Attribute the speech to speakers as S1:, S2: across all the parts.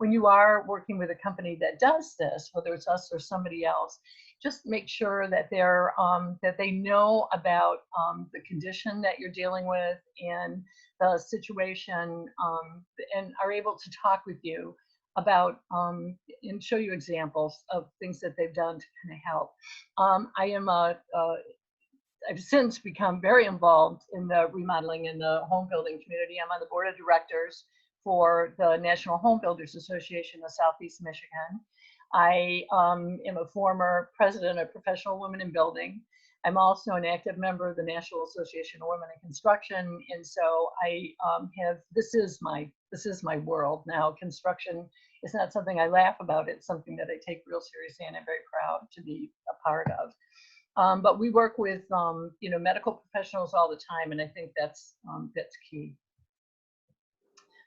S1: when you are working with a company that does this, whether it's us or somebody else, just make sure that that they know about the condition that you're dealing with and the situation, and are able to talk with you about and show you examples of things that they've done to kind of help. I am I've since become very involved in the remodeling in the home building community. I'm on the board of directors for the National Home Builders Association of Southeast Michigan. I am a former president of Professional Women in Building. I'm also an active member of the National Association of Women in Construction, and so I this is my world now. Construction is not something I laugh about; it's something that I take real seriously, and I'm very proud to be a part of. But we work with medical professionals all the time, and I think that's key.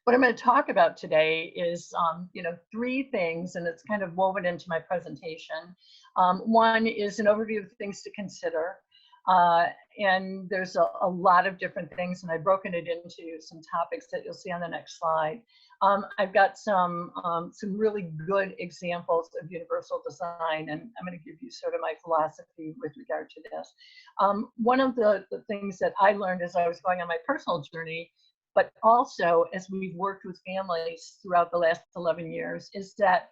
S1: What I'm going to talk about today is, three things, and it's kind of woven into my presentation. One is an overview of things to consider. And there's a lot of different things, and I've broken it into some topics that you'll see on the next slide. I've got some really good examples of universal design, and I'm going to give you sort of my philosophy with regard to this. One of the things that I learned as I was going on my personal journey, but also as we've worked with families throughout the last 11 years, is that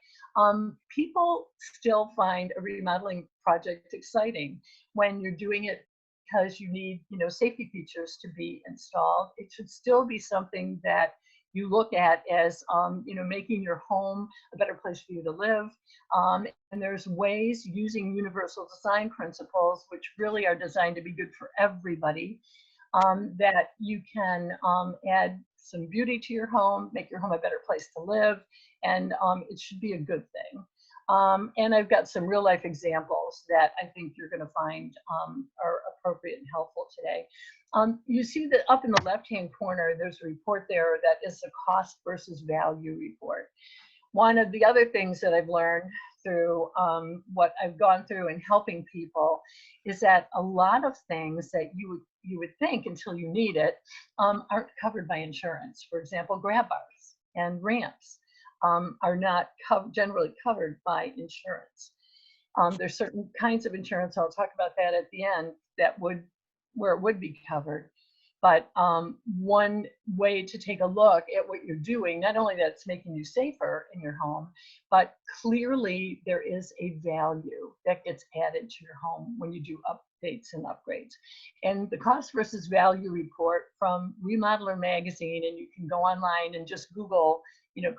S1: people still find a remodeling project exciting when you're doing it because you need, safety features to be installed. It should still be something that you look at as, making your home a better place for you to live. And there's ways using universal design principles, which really are designed to be good for everybody, that you can add some beauty to your home, make your home a better place to live, and it should be a good thing. And I've got some real life examples that I think you're going to find are appropriate and helpful today. You see that up in the left-hand corner, there's a report there that is a cost versus value report. One of the other things that I've learned through what I've gone through in helping people is that a lot of things that you would think until you need it aren't covered by insurance. For example, grab bars and ramps are not generally covered by insurance. There's certain kinds of insurance, I'll talk about that at the end, where it would be covered. But one way to take a look at what you're doing, not only that it's making you safer in your home, but clearly there is a value that gets added to your home when you do updates and upgrades. And the cost versus value report from Remodeler Magazine, and you can go online and just Google,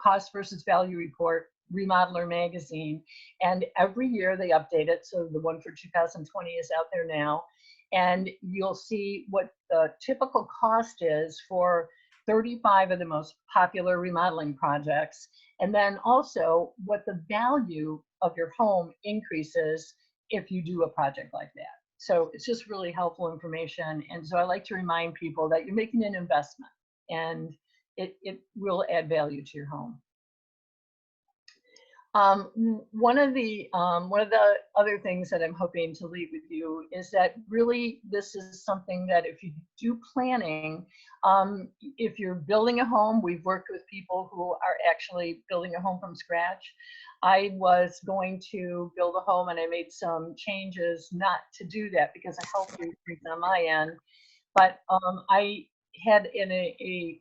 S1: cost versus value report, Remodeler Magazine, and every year they update it. So the one for 2020 is out there now. And you'll see what the typical cost is for 35 of the most popular remodeling projects. And then also what the value of your home increases if you do a project like that. So it's just really helpful information. And so I like to remind people that you're making an investment and it will add value to your home. One of the other things that I'm hoping to leave with you is that really this is something that if you do planning, if you're building a home, we've worked with people who are actually building a home from scratch. I was going to build a home and I made some changes not to do that because of health reasons on my end. But I had a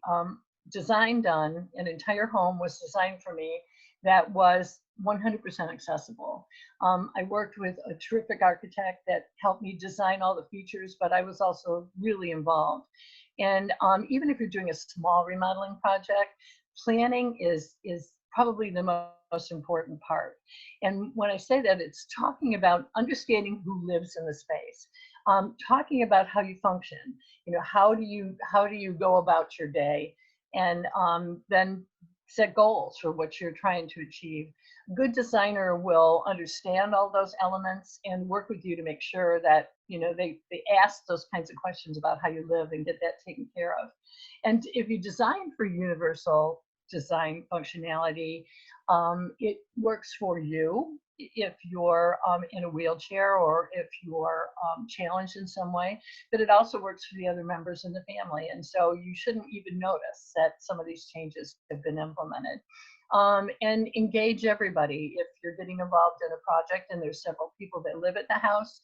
S1: design done, an entire home was designed for me that was 100% accessible. I worked with a terrific architect that helped me design all the features, but I was also really involved. And even if you're doing a small remodeling project, planning is probably the most important part. And when I say that, it's talking about understanding who lives in the space, talking about how you function. How do you go about your day, and then set goals for what you're trying to achieve. A good designer will understand all those elements and work with you to make sure that they ask those kinds of questions about how you live and get that taken care of. And if you design for universal design functionality, it works for you if you're in a wheelchair or if you're challenged in some way, but it also works for the other members in the family. And so you shouldn't even notice that some of these changes have been implemented. and engage everybody. If you're getting involved in a project and there's several people that live at the house,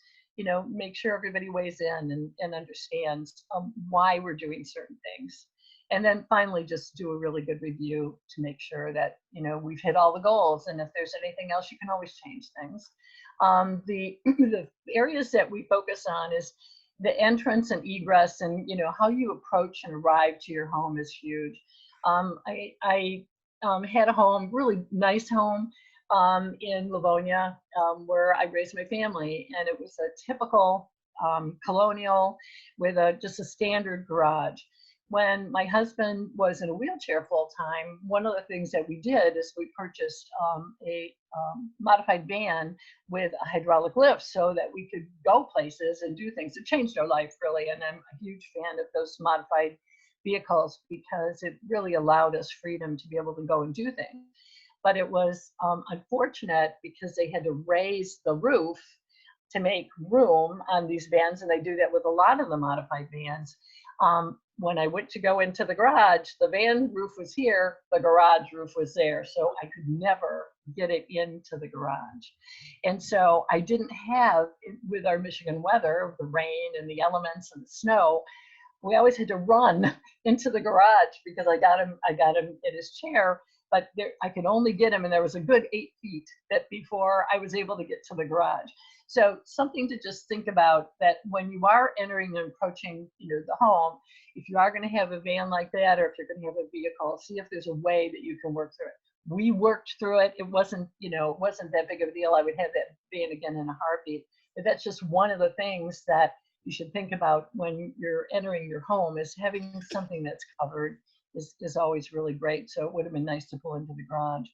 S1: make sure everybody weighs in and understands why we're doing certain things. And then finally, just do a really good review to make sure that, we've hit all the goals. And if there's anything else, you can always change things. The areas that we focus on is the entrance and egress, and, how you approach and arrive to your home is huge. I had a home, really nice home, in Livonia, where I raised my family, and it was a typical colonial with just a standard garage. When my husband was in a wheelchair full time, one of the things that we did is we purchased a modified van with a hydraulic lift so that we could go places and do things. It changed our life, really, and I'm a huge fan of those modified vehicles because it really allowed us freedom to be able to go and do things. But it was unfortunate because they had to raise the roof to make room on these vans, and they do that with a lot of the modified vans. When I went to go into the garage, the van roof was here, the garage roof was there, so I could never get it into the garage. And so I didn't have, with our Michigan weather, the rain and the elements and the snow, we always had to run into the garage because I got him in his chair, but I could only get him, and there was a good 8 feet before I was able to get to the garage. So something to just think about, that when you are entering and approaching, the home, if you are going to have a van like that, or if you're going to have a vehicle, see if there's a way that you can work through it. We worked through it. It wasn't that big of a deal. I would have that van again in a heartbeat. But that's just one of the things that you should think about when you're entering your home, is having something that's covered is always really great. So it would have been nice to pull into the garage.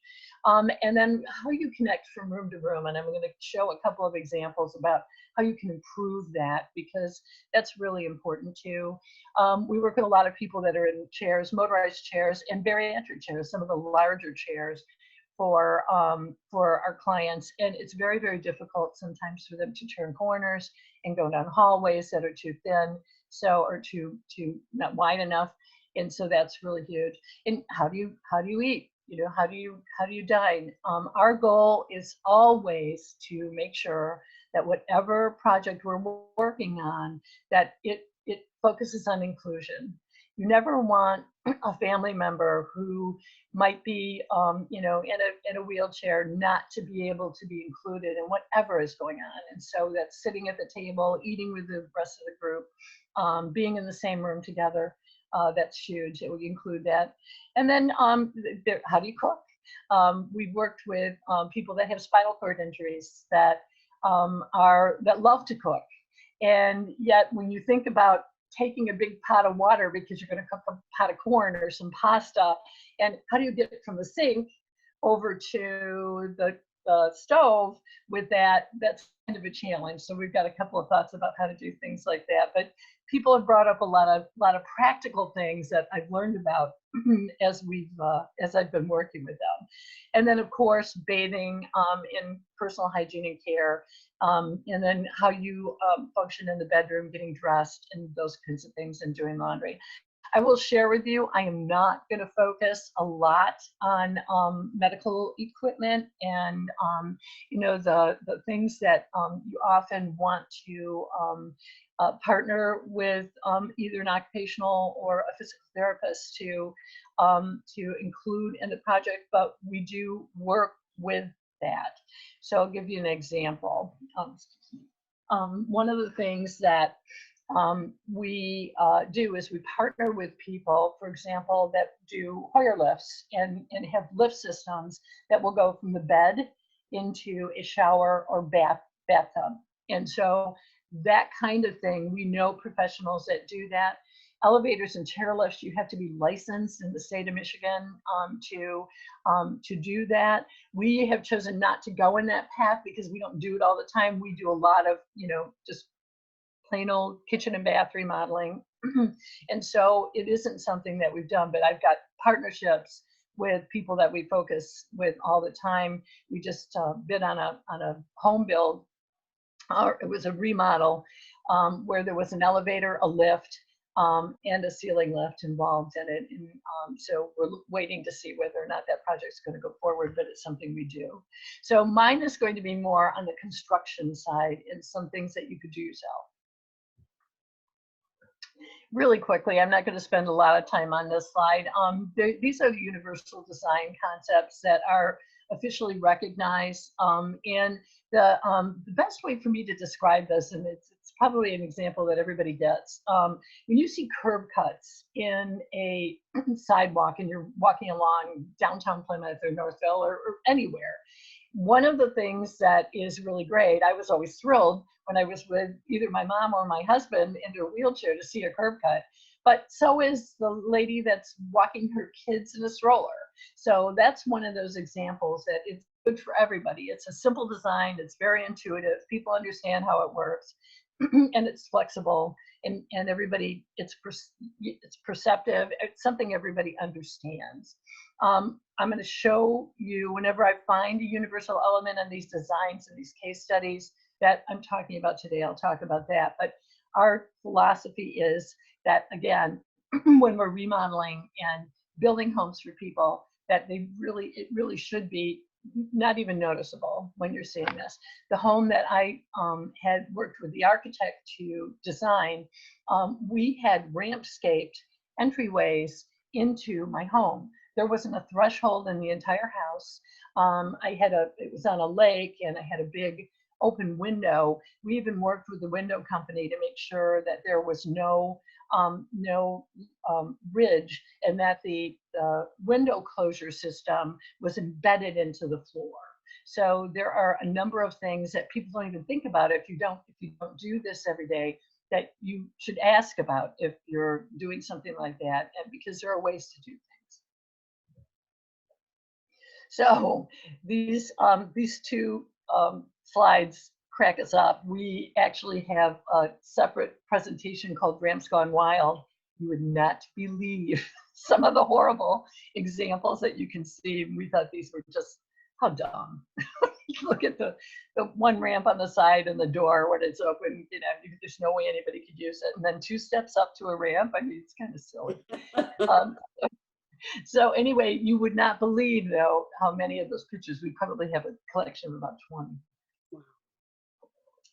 S1: And then how you connect from room to room. And I'm going to show a couple of examples about how you can improve that, because that's really important too. We work with a lot of people that are in chairs, motorized chairs and bariatric chairs, some of the larger chairs for our clients. And it's very, very difficult sometimes for them to turn corners and go down hallways that are too thin, or too not wide enough. And so that's really huge. And how do you eat? How do you dine? Our goal is always to make sure that whatever project we're working on, that it focuses on inclusion. You never want a family member who might be, in a wheelchair, not to be able to be included in whatever is going on. And so that's sitting at the table, eating with the rest of the group, being in the same room together. That's huge. It would include that. And then how do you cook? We've worked with people that have spinal cord injuries that love to cook. And yet when you think about taking a big pot of water because you're going to cook a pot of corn or some pasta, and how do you get it from the sink over to the stove with that? That's kind of a challenge. So we've got a couple of thoughts about how to do things like that. But people have brought up a lot of practical things that I've learned about as I've been working with them. And then of course bathing in personal hygiene and care, and then how you function in the bedroom, getting dressed and those kinds of things, and doing laundry. I will share with you, I am not going to focus a lot on medical equipment and the things that you often want to partner with either an occupational or a physical therapist to include in the project, but we do work with that. So I'll give you an example. One of the things that we do is we partner with people, for example, that do Hoyer lifts and have lift systems that will go from the bed into a shower or bathtub. And so that kind of thing, we know professionals that do that. Elevators and chairlifts, you have to be licensed in the state of Michigan to do that. We have chosen not to go in that path because we don't do it all the time. We do a lot of, just plain old kitchen and bath remodeling. And so it isn't something that we've done, but I've got partnerships with people that we focus with all the time. We just bid on a home build. It was a remodel where there was an elevator, a lift, and a ceiling lift involved in it. And so we're waiting to see whether or not that project's going to go forward, but it's something we do. So mine is going to be more on the construction side and some things that you could do yourself. Really quickly, I'm not going to spend a lot of time on this slide. These are the universal design concepts that are officially recognized. And the best way for me to describe this, and it's probably an example that everybody gets, when you see curb cuts in a sidewalk and you're walking along downtown Plymouth or Northville or anywhere, one of the things that is really great, I was always thrilled when I was with either my mom or my husband into a wheelchair to see a curb cut, but so is the lady that's walking her kids in a stroller. So that's one of those examples that it's good for everybody. It's a simple design, it's very intuitive, people understand how it works, and it's flexible, and everybody, it's perceptive, it's something everybody understands. I'm going to show you, whenever I find a universal element in these designs and these case studies that I'm talking about today, I'll talk about that. But our philosophy is that, again, when we're remodeling and building homes for people, that it really should be not even noticeable when you're seeing this. The home that I had worked with the architect to design, we had ramp-scaped entryways into my home. There wasn't a threshold in the entire house. It was on a lake, and I had a big open window. We even worked with the window company to make sure that there was no ridge, and that the window closure system was embedded into the floor. So there are a number of things that people don't even think about if you don't do this every day, that you should ask about if you're doing something like that, and because there are ways to do things. So these two slides crack us up. We actually have a separate presentation called Ramps Gone Wild. You would not believe some of the horrible examples that you can see. We thought these were just, how dumb. Look at the one ramp on the side and the door when it's open, there's no way anybody could use it. And then 2 steps up to a ramp. I mean, it's kind of silly. So anyway, you would not believe, though, how many of those pictures. We probably have a collection of about 20.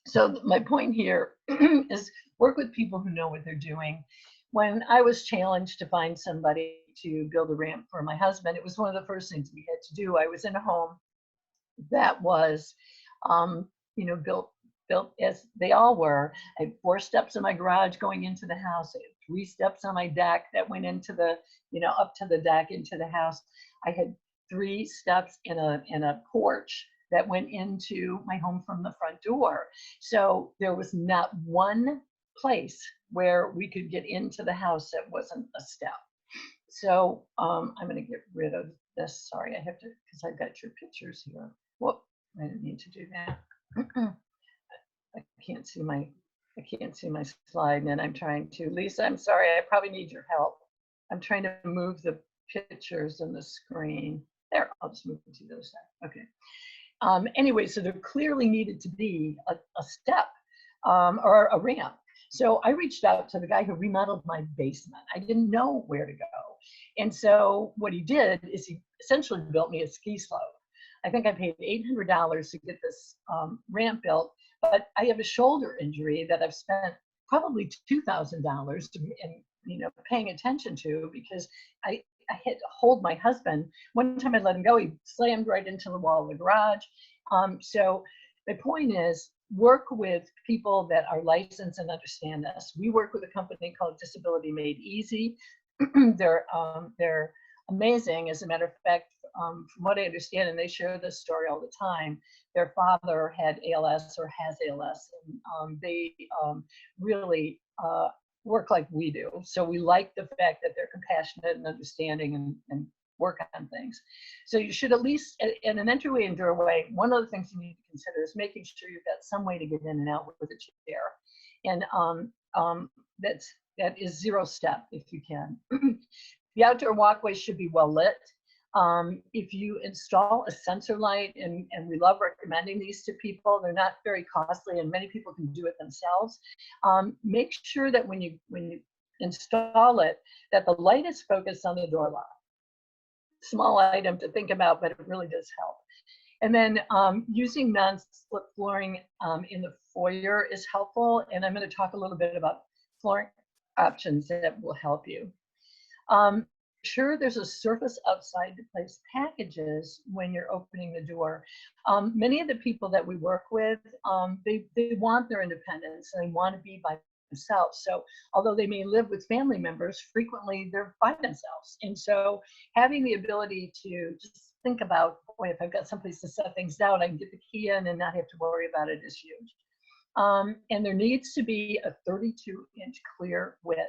S1: So my point here is work with people who know what they're doing. When I was challenged to find somebody to build a ramp for my husband, it was one of the first things we had to do. I was in a home that was, built as they all were. I had 4 steps in my garage going into the house. I had 3 steps on my deck that went into the, up to the deck into the house. I had 3 steps in a porch that went into my home from the front door. So there was not one place where we could get into the house that wasn't a step. So I'm going to get rid of this. Sorry, I have to, because I've got your pictures here. Whoop, I didn't need to do that. I can't see my slide, and I'm trying to. Lisa, I'm sorry, I probably need your help. I'm trying to move the pictures on the screen. There, I'll just move it to the other side. Okay. Anyway, so there clearly needed to be a step or a ramp. So I reached out to the guy who remodeled my basement. I didn't know where to go. And so what he did is he essentially built me a ski slope. I think I paid $800 to get this ramp built, but I have a shoulder injury that I've spent probably $2,000 in paying attention to, because I had to hold my husband. One time I let him go, he slammed right into the wall of the garage. So the point is, work with people that are licensed and understand this. We work with a company called Disability Made Easy. They're amazing. As a matter of fact, from what I understand, and they share this story all the time, their father had ALS or has ALS, and they really work like we do. So we like the fact that they're compassionate and understanding and work on things. So you should, at least in an entryway and doorway, one of the things you need to consider is making sure you've got some way to get in and out with a chair. And that is 0 step if you can. The outdoor walkways should be well lit. If you install a sensor light, and we love recommending these to people, they're not very costly and many people can do it themselves. Make sure that when you install it, that the light is focused on the door lock. Small item to think about, but it really does help. And then using non-slip flooring in the foyer is helpful. And I'm going to talk a little bit about flooring options that will help you. Sure, there's a surface outside to place packages when you're opening the door. Many of the people that we work with, they want their independence and they want to be by themselves. So although they may live with family members, frequently they're by themselves. And so having the ability to just think about, boy, if I've got someplace to set things down, I can get the key in and not have to worry about it is huge. And there needs to be a 32-inch clear width,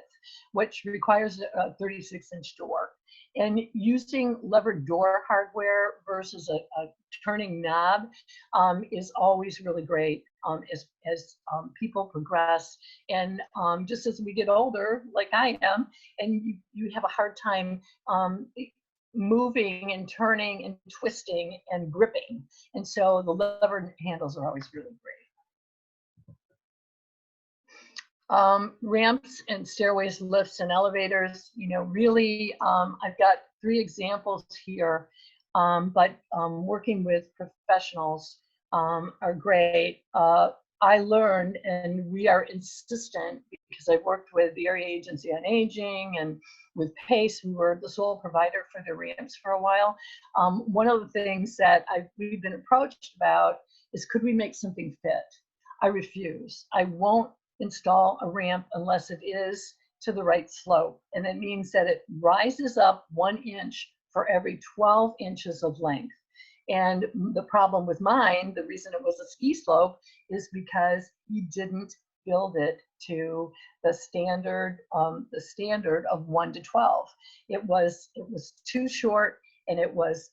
S1: which requires a 36-inch door. And using levered door hardware versus a turning knob is always really great as people progress. And just as we get older, like I am, and you have a hard time moving and turning and twisting and gripping. And so the levered handles are always really great. Ramps and stairways, lifts and elevators, really, I've got 3 examples here, but working with professionals are great. I learned, and we are insistent, because I've worked with the Area Agency on Aging and with PACE, who were the sole provider for the ramps for a while. One of the things that we've been approached about is, could we make something fit? I refuse. I won't install a ramp unless it is to the right slope. And it means that it rises up 1 inch for every 12 inches of length. And the problem with mine, the reason it was a ski slope, is because he didn't build it to the standard of 1 to 12. It was too short and it was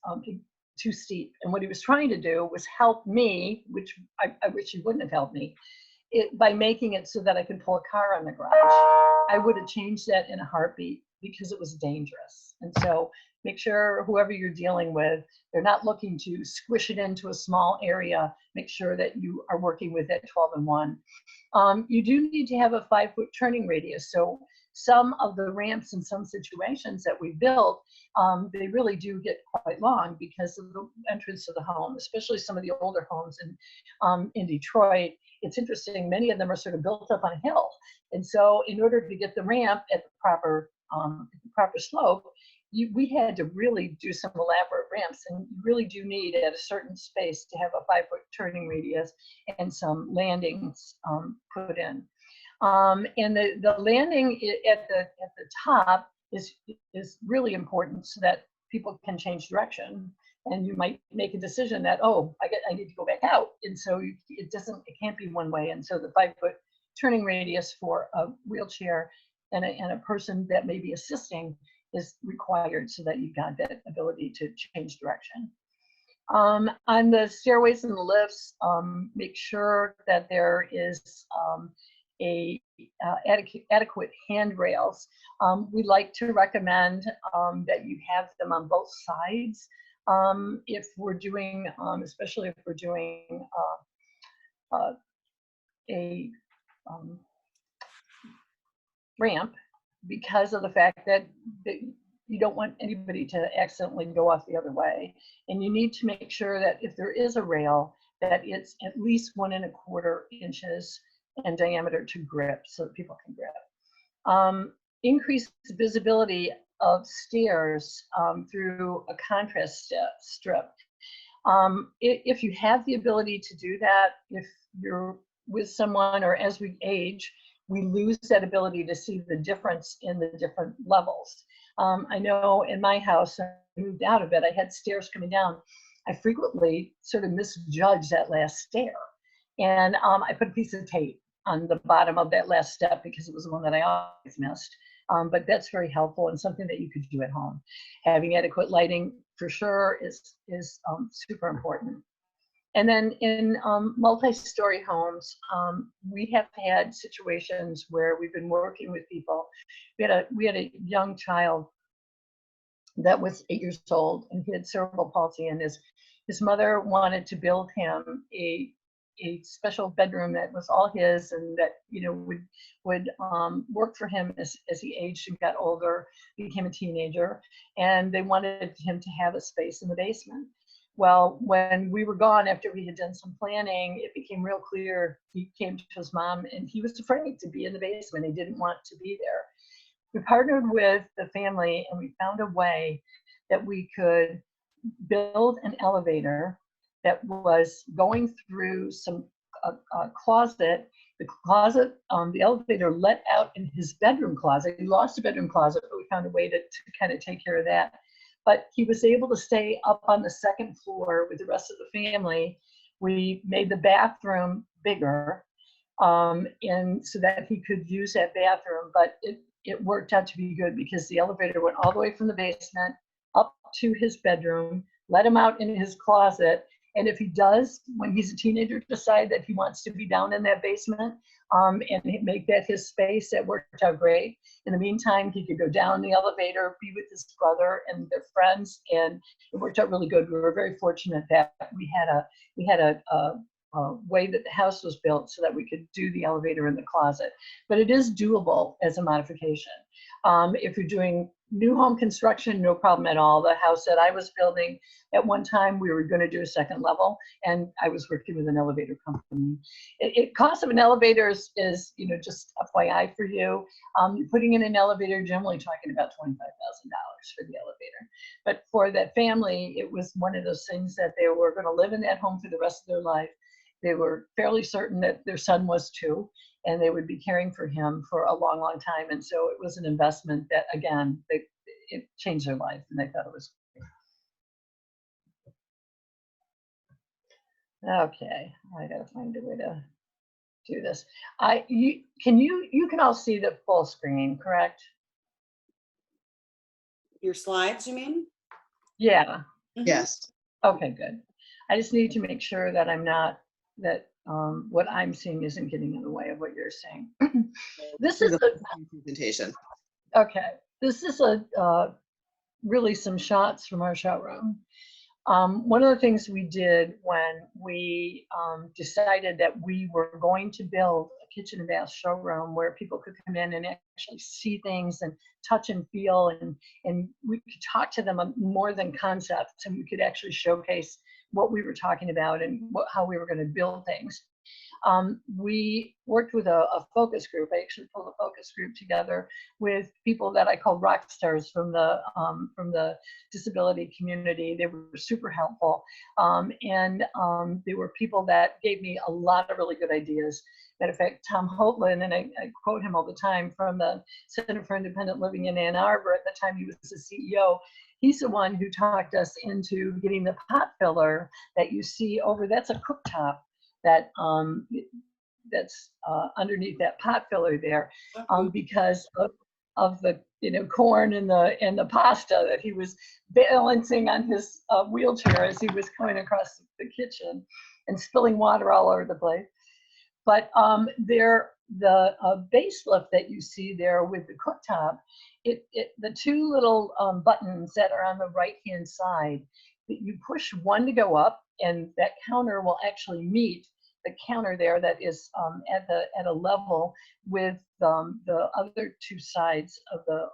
S1: too steep. And what he was trying to do was help me, which I wish he wouldn't have helped me, by making it so that I could pull a car on the garage. I would have changed that in a heartbeat because it was dangerous. And so make sure whoever you're dealing with, they're not looking to squish it into a small area. Make sure that you are working with that 12 and 1. You do need to have a 5-foot turning radius. So some of the ramps in some situations that we built, they really do get quite long because of the entrance to the home, especially some of the older homes in Detroit. It's interesting, many of them are sort of built up on a hill. And so in order to get the ramp at the proper slope, we had to really do some elaborate ramps, and you really do need at a certain space to have a 5-foot turning radius and some landings put in. And the landing at the top is really important so that people can change direction. And you might make a decision that, oh, I need to go back out. And so it can't be one way. And so the 5-foot turning radius for a wheelchair and a person that may be assisting is required so that you've got that ability to change direction. On the stairways and the lifts, make sure that there is adequate handrails. We like to recommend that you have them on both sides. If we're doing, especially if we're doing a ramp, because of the fact that you don't want anybody to accidentally go off the other way. And you need to make sure that if there is a rail, that it's at least 1 1/4 inches in diameter to grip so that people can grip. Increase visibility of stairs through a contrast strip. If you have the ability to do that, if you're with someone or as we age, we lose that ability to see the difference in the different levels. I know in my house, I moved out of it, I had stairs coming down. I frequently sort of misjudged that last stair. And I put a piece of tape on the bottom of that last step because it was the one that I always missed. But that's very helpful and something that you could do at home. Having adequate lighting for sure is super important. And then in multi-story homes, we have had situations where we've been working with people. We had a young child that was 8 years old, and he had cerebral palsy, and his mother wanted to build him a a special bedroom that was all his, and that, you know, would work for him as he aged and got older, became a teenager, and they wanted him to have a space in the basement. Well, when we were gone, after we had done some planning, it became real clear. He came to his mom and he was afraid to be in the basement. He didn't want to be there. We partnered with the family and we found a way that we could build an elevator that was going through some closet. The closet, the elevator let out in his bedroom closet. He lost a bedroom closet, but we found a way to kind of take care of that. But he was able to stay up on the second floor with the rest of the family. We made the bathroom bigger, and so that he could use that bathroom. But it worked out to be good because the elevator went all the way from the basement up to his bedroom, let him out in his closet. And if he does, when he's a teenager, decide that he wants to be down in that basement, and make that his space, that worked out great. In the meantime, he could go down the elevator, be with his brother and their friends, and it worked out really good. We were very fortunate that we had a way that the house was built so that we could do the elevator in the closet. But it is doable as a modification. If you're doing new home construction, no problem at all. The house that I was building, at one time we were going to do a second level, and I was working with an elevator company. Cost of an elevator is, you know, just FYI for you. Putting in an elevator, generally talking about $25,000 for the elevator. But for that family, it was one of those things that they were going to live in that home for the rest of their life. They were fairly certain that their son was too, and they would be caring for him for a long, long time. And so it was an investment that, again, it changed their life, and they thought it was great. Okay, I gotta find a way to do this. You can all see the full screen, correct?
S2: Your slides, you mean?
S1: Yeah.
S3: Yes.
S1: Okay, good. I just need to make sure that I'm not, that what I'm seeing isn't getting in the way of what you're saying. This is
S3: the presentation.
S1: okay. This is really some shots from our showroom. One of the things we did when we decided that we were going to build a kitchen and bath showroom where people could come in and actually see things and touch and feel, and we could talk to them more than concepts, and we could actually showcase what we were talking about and how we were going to build things. We worked with a focus group. I actually pulled a focus group together with people that I call rock stars from the disability community. They were super helpful, and they were people that gave me a lot of really good ideas. Matter of fact, Tom Holtland, and I quote him all the time, from the Center for Independent Living in Ann Arbor. At the time, he was the CEO. He's the one who talked us into getting the pot filler that you see over. That's a cooktop that that's underneath that pot filler there, because of the, you know, corn and the pasta that he was balancing on his wheelchair as he was coming across the kitchen and spilling water all over the place. But the base lift that you see there with the cooktop, the two little buttons that are on the right-hand side, that you push one to go up, and that counter will actually meet the counter there that is at a level with the other two sides of the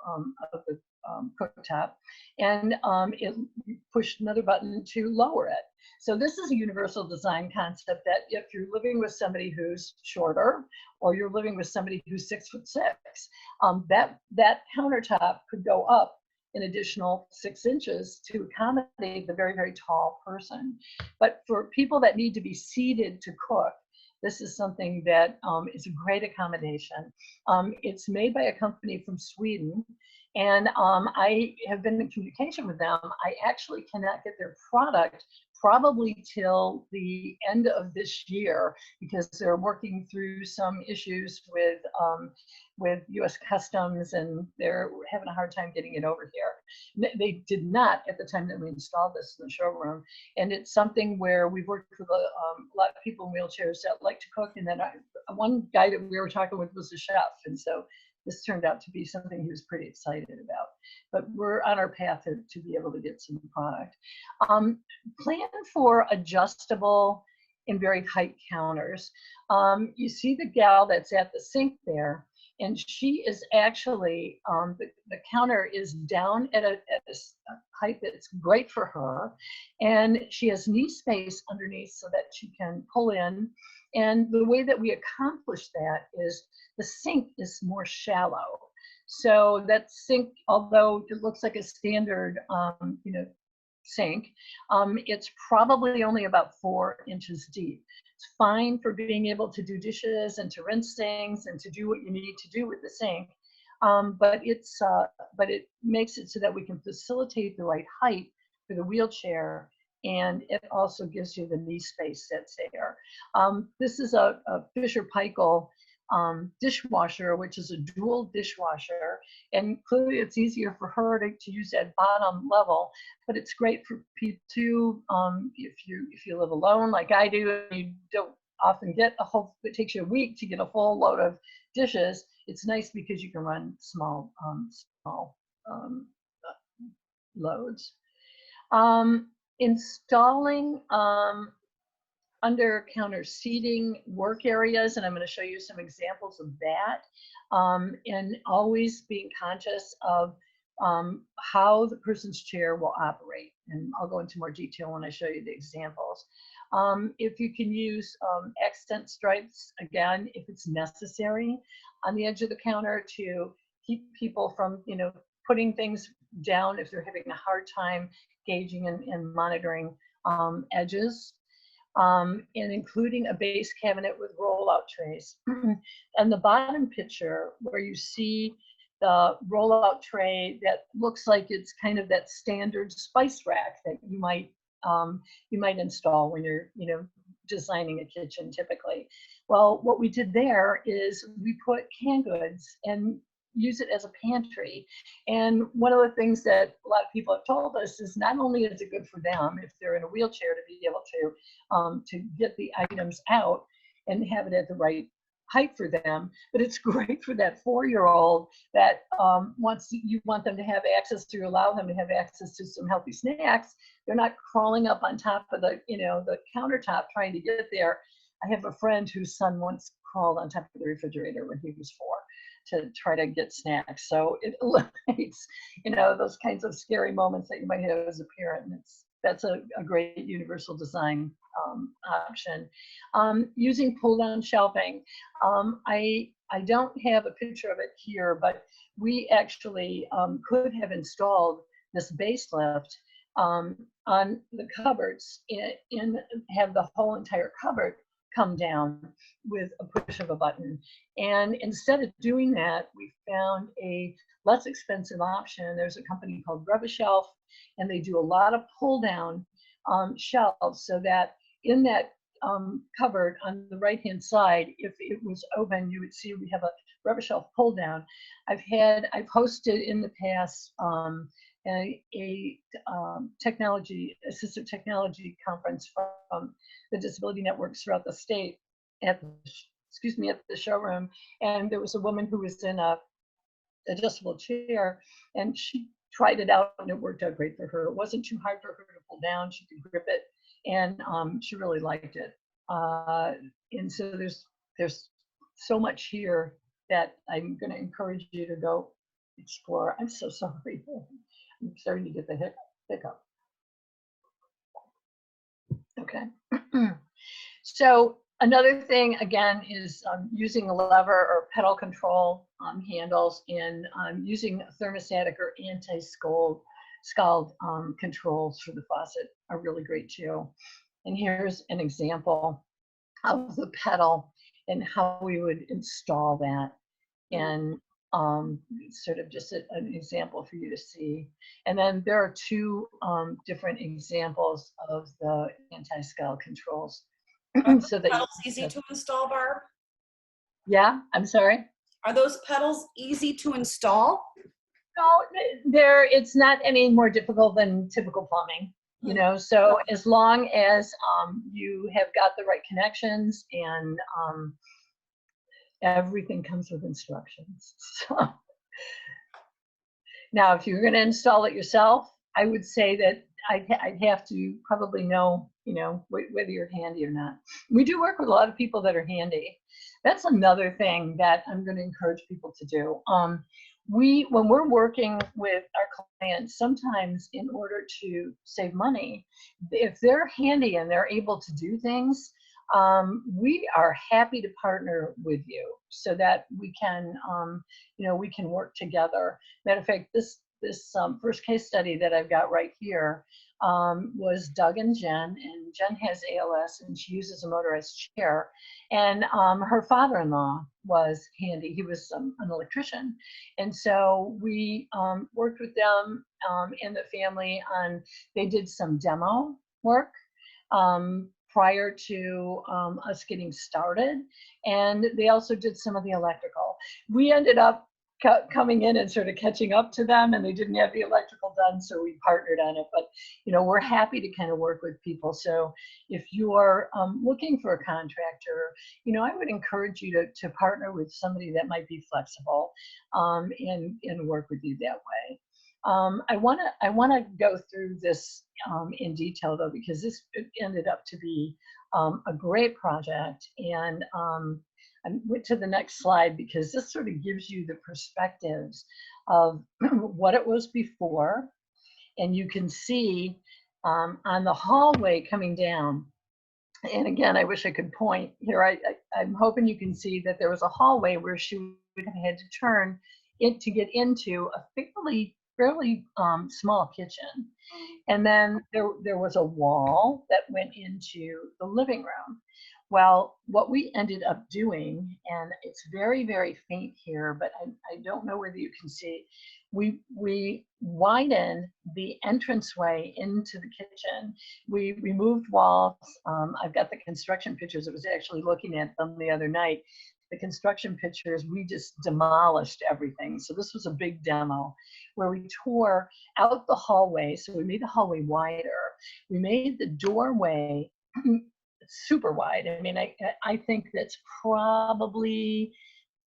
S1: cooktop, and you push another button to lower it. So this is a universal design concept that if you're living with somebody who's shorter, or you're living with somebody who's 6'6", that countertop could go up an additional 6 inches to accommodate the very, very tall person. But for people that need to be seated to cook, this is something that is a great accommodation. It's made by a company from Sweden, and I have been in communication with them. I actually cannot get their product probably till the end of this year, because they're working through some issues with U.S. Customs, and they're having a hard time getting it over here. They did not at the time that we installed this in the showroom, and it's something where we've worked with a lot of people in wheelchairs that like to cook, and then one guy that we were talking with was a chef, and so this turned out to be something he was pretty excited about. But we're on our path to be able to get some product. Plan for adjustable and very high counters. You see the gal that's at the sink there, and she is actually, the counter is down at a height that's great for her. And she has knee space underneath so that she can pull in. And the way that we accomplish that is the sink is more shallow. So that sink, although it looks like a standard, sink, it's probably only about 4 inches deep. It's fine for being able to do dishes and to rinse things and to do what you need to do with the sink. But it makes it so that we can facilitate the right height for the wheelchair, and it also gives you the knee space that's there. This is a Fisher-Paykel dishwasher, which is a dual dishwasher, and clearly it's easier for her to use that bottom level, but it's great for people too, if you live alone like I do, and you don't often get it takes you a week to get a full load of dishes. It's nice because you can run small loads. Installing under counter seating work areas, and I'm going to show you some examples of that, and always being conscious of how the person's chair will operate. And I'll go into more detail when I show you the examples. If you can use accent stripes, again, if it's necessary, on the edge of the counter to keep people from, putting things down if they're having a hard time gauging and monitoring edges. And including a base cabinet with rollout trays. And the bottom picture where you see the rollout tray that looks like it's kind of that standard spice rack that you might install when you're designing a kitchen typically. Well, what we did there is we put canned goods and use it as a pantry. And one of the things that a lot of people have told us is not only is it good for them if they're in a wheelchair to be able to get the items out and have it at the right height for them, but it's great for that 4-year-old that you want them to have access to, allow them to have access to some healthy snacks. They're not crawling up on top of the countertop trying to get there. I have a friend whose son once crawled on top of the refrigerator when he was 4 to try to get snacks. So it eliminates, those kinds of scary moments that you might have as a parent. And that's a great universal design option. Using pull-down shelving. I don't have a picture of it here, but we actually could have installed this base lift on the cupboards and have the whole entire cupboard come down with a push of a button. And instead of doing that, we found a less expensive option. There's a company called Rub-A-Shelf, and they do a lot of pull down shelves so that in that cupboard on the right hand side, if it was open, you would see we have a Rub-A-Shelf pull down. I've hosted in the past a assistive technology conference from the disability networks throughout the state at the showroom, and there was a woman who was in a adjustable chair, and she tried it out and it worked out great for her. It wasn't too hard for her to pull down. She could grip it, and she really liked it. And so there's so much here that I'm going to encourage you to go explore. I'm so sorry. I'm starting to get the hiccup. Okay. So another thing, again, is using a lever or pedal control handles, and using thermostatic or anti-scald controls for the faucet are really great too. And here's an example of the pedal and how we would install that. And sort of just an example for you to see. And then there are 2 different examples of the anti-scald controls. So that
S2: pedals easy to install, Barb?
S1: Yeah, I'm sorry.
S2: Are those pedals easy to install?
S1: No, it's not any more difficult than typical plumbing. So as long as you have got the right connections and everything comes with instructions. So now, if you're going to install it yourself, I would say that I'd have to probably know, whether you're handy or not. We do work with a lot of people that are handy. That's another thing that I'm going to encourage people to do. When we're working with our clients, sometimes in order to save money, if they're handy and they're able to do things, we are happy to partner with you so that we can, we can work together. Matter of fact, this first case study that I've got right here was Doug and Jen has ALS and she uses a motorized chair. And her father-in-law was handy. He was an electrician. And so we worked with them and the family on, they did some demo work prior to us getting started. And they also did some of the electrical. We ended up coming in and sort of catching up to them, and they didn't have the electrical done, so we partnered on it. But we're happy to kind of work with people. So if you are looking for a contractor, I would encourage you to partner with somebody that might be flexible and work with you that way. I want to go through this in detail though, because this ended up to be a great project. And I went to the next slide because this sort of gives you the perspectives of what it was before. And you can see on the hallway coming down, and again, I wish I could point here. I'm hoping you can see that there was a hallway where she would have had to turn it to get into a fairly small kitchen. And then there was a wall that went into the living room. Well, what we ended up doing, and it's very, very faint here, but I don't know whether you can see, we widened the entranceway into the kitchen. We removed walls. I've got the construction pictures. I was actually looking at them the other night. The construction pictures, we just demolished everything. So this was a big demo where we tore out the hallway. So we made the hallway wider. We made the doorway super wide. I mean, I think that's probably,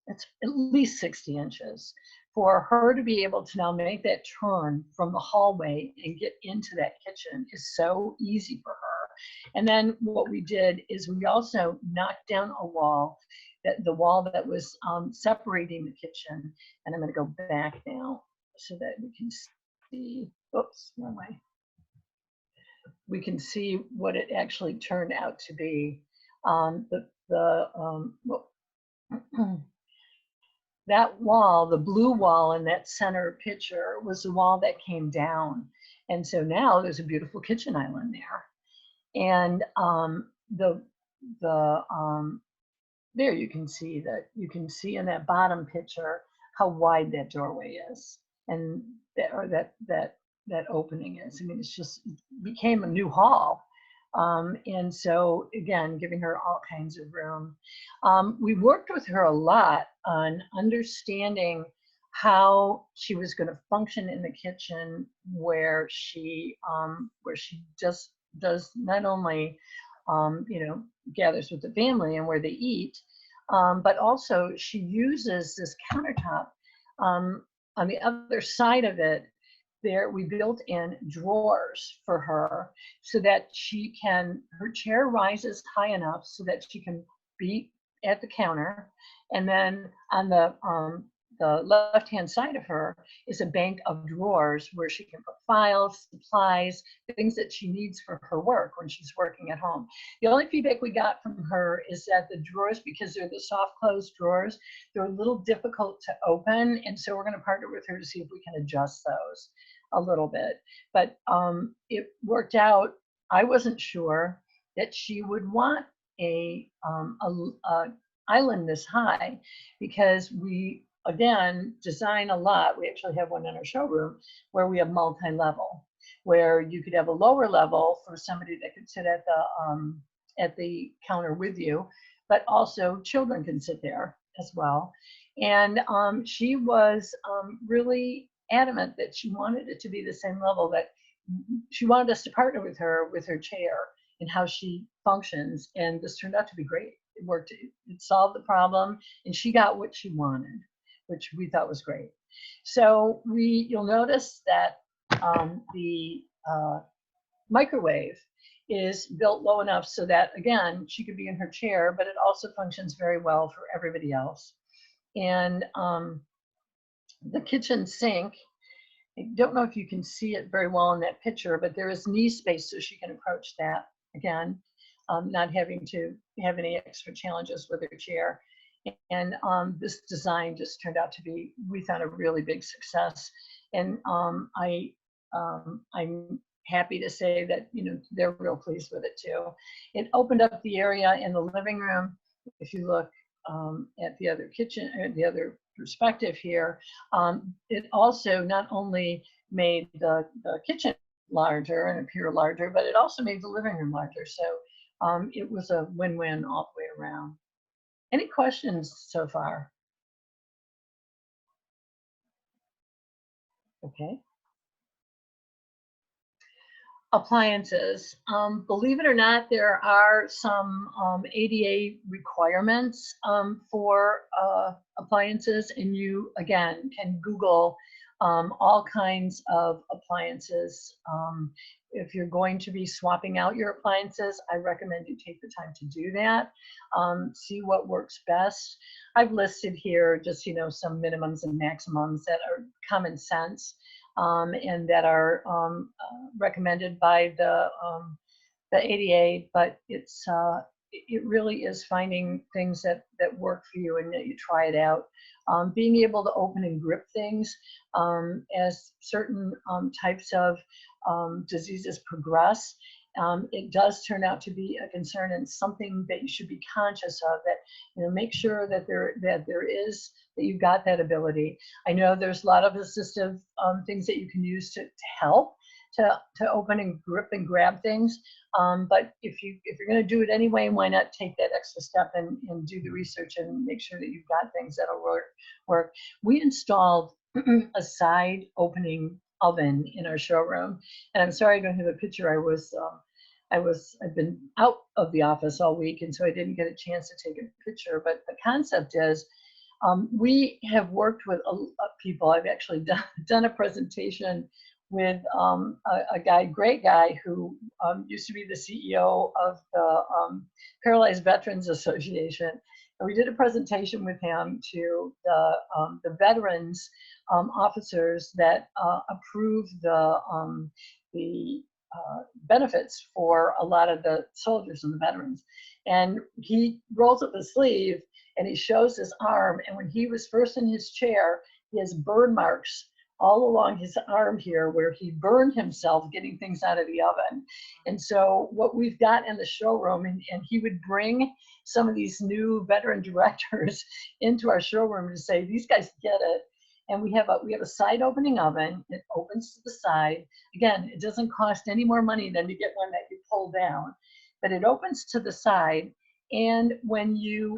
S1: it's at least 60 inches. For her to be able to now make that turn from the hallway and get into that kitchen is so easy for her. And then what we did is we also knocked down a wall, the wall that was separating the kitchen. And I'm going to go back now so that we can see, oops, wrong way. We can see what it actually turned out to be. That wall, the blue wall in that center picture, was the wall that came down. And so now there's a beautiful kitchen island there. And there you can see in that bottom picture how wide that doorway is, and that opening is. I mean, it's just, it became a new hall. And so again, giving her all kinds of room. We worked with her a lot on understanding how she was going to function in the kitchen, where she just does not only gathers with the family and where they eat, but also she uses this countertop. On the other side of it, there we built in drawers for her so that her chair rises high enough so that she can be at the counter. And then on the left-hand side of her is a bank of drawers where she can put files, supplies, things that she needs for her work when she's working at home. The only feedback we got from her is that the drawers, because they're the soft closed drawers, they're a little difficult to open. And so we're going to partner with her to see if we can adjust those a little bit. But it worked out. I wasn't sure that she would want a island this high, because we, again, design a lot. We actually have one in our showroom where we have multi-level, where you could have a lower level for somebody that could sit at the counter with you, but also children can sit there as well. And she was really adamant that she wanted it to be the same level, that she wanted us to partner with her chair and how she functions. And this turned out to be great. It worked. It solved the problem, and she got what she wanted, which we thought was great. So you'll notice that the microwave is built low enough so that, again, she could be in her chair, but it also functions very well for everybody else. And the kitchen sink, I don't know if you can see it very well in that picture, but there is knee space so she can approach that, again, not having to have any extra challenges with her chair. And this design just turned out to be, we found, a really big success. And I'm happy to say that, you know, they're real pleased with it too. It opened up the area in the living room. If you look at the other kitchen, or the other perspective here, it also not only made the kitchen larger and appear larger, but it also made the living room larger. So it was a win-win all the way around. Any questions so far? Okay. Appliances. Believe it or not, there are some ADA requirements for appliances, and you, again, can Google all kinds of appliances. If you're going to be swapping out your appliances, I recommend you take the time to do that. See what works best. I've listed here just, you know, some minimums and maximums that are common sense. And that are recommended by the ADA, but it really is finding things that work for you and that you try it out. Being able to open and grip things as certain types of diseases progress, it does turn out to be a concern and something that you should be conscious of, that, you know, make sure that that you've got that ability. I know there's a lot of assistive things that you can use to help to open and grip and grab things. But if you're going to do it anyway, why not take that extra step and do the research and make sure that you've got things that'll work. We installed a side opening oven in our showroom, and I'm sorry I don't have a picture. I've been out of the office all week, and so I didn't get a chance to take a picture. But the concept is, we have worked with people. I've actually done a presentation with a guy, great guy, who used to be the CEO of the Paralyzed Veterans Association. And we did a presentation with him to the veterans officers that approve the benefits for a lot of the soldiers and the veterans. And he rolls up his sleeve and he shows his arm. And when he was first in his chair, he has burn marks all along his arm here where he burned himself getting things out of the oven. And so what we've got in the showroom, and he would bring some of these new veteran directors into our showroom to say, these guys get it. And we have a side opening oven. It opens to the side. Again, it doesn't cost any more money than to get one that you pull down, but it opens to the side. And when you,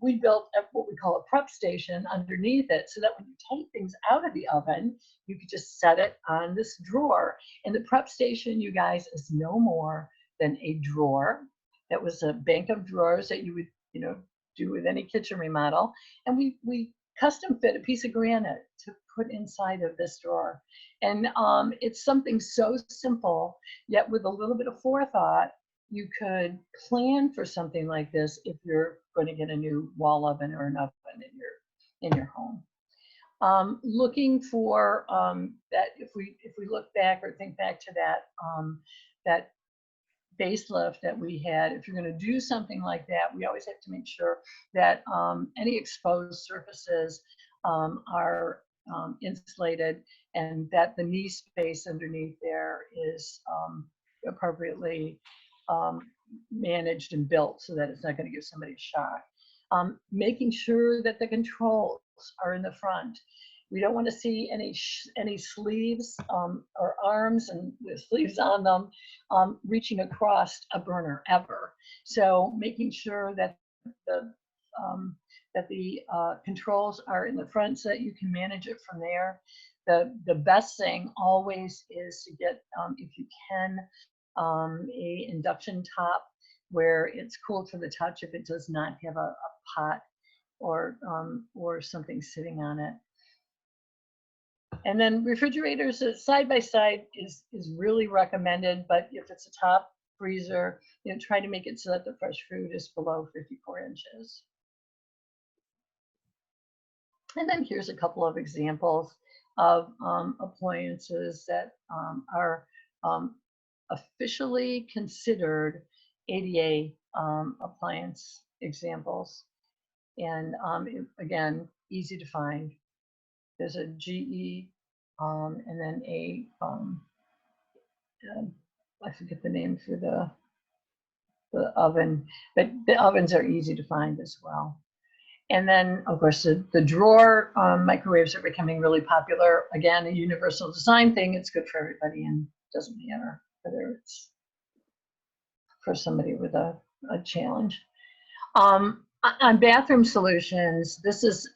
S1: we built what we call a prep station underneath it, so that when you take things out of the oven, you could just set it on this drawer. And the prep station, you guys, is no more than a drawer. That was a bank of drawers that you would, you know, do with any kitchen remodel. And we custom fit a piece of granite to put inside of this drawer. And it's something so simple, yet with a little bit of forethought, you could plan for something like this if you're going to get a new wall oven or an oven in your home. Looking for that, if we look back or think back to that facelift that we had, if you're going to do something like that, we always have to make sure that any exposed surfaces are insulated, and that the knee space underneath there is appropriately managed and built so that it's not going to give somebody a shock. Making sure that the controls are in the front. We don't want to see any sleeves or arms and with sleeves on them reaching across a burner ever. So making sure that the controls are in the front so that you can manage it from there. The best thing always is to get, if you can, a induction top where it's cool to the touch if it does not have a pot or something sitting on it. And then refrigerators side by side is really recommended, but if it's a top freezer, try to make it so that the fresh food is below 54 inches. And then here's a couple of examples of appliances that are officially considered ADA appliance examples. And again, easy to find. There's a GE and then I forget the name for the oven, but the ovens are easy to find as well. And then, of course, the drawer microwaves are becoming really popular. Again, a universal design thing. It's good for everybody and doesn't matter whether it's for somebody with a challenge. On bathroom solutions, this is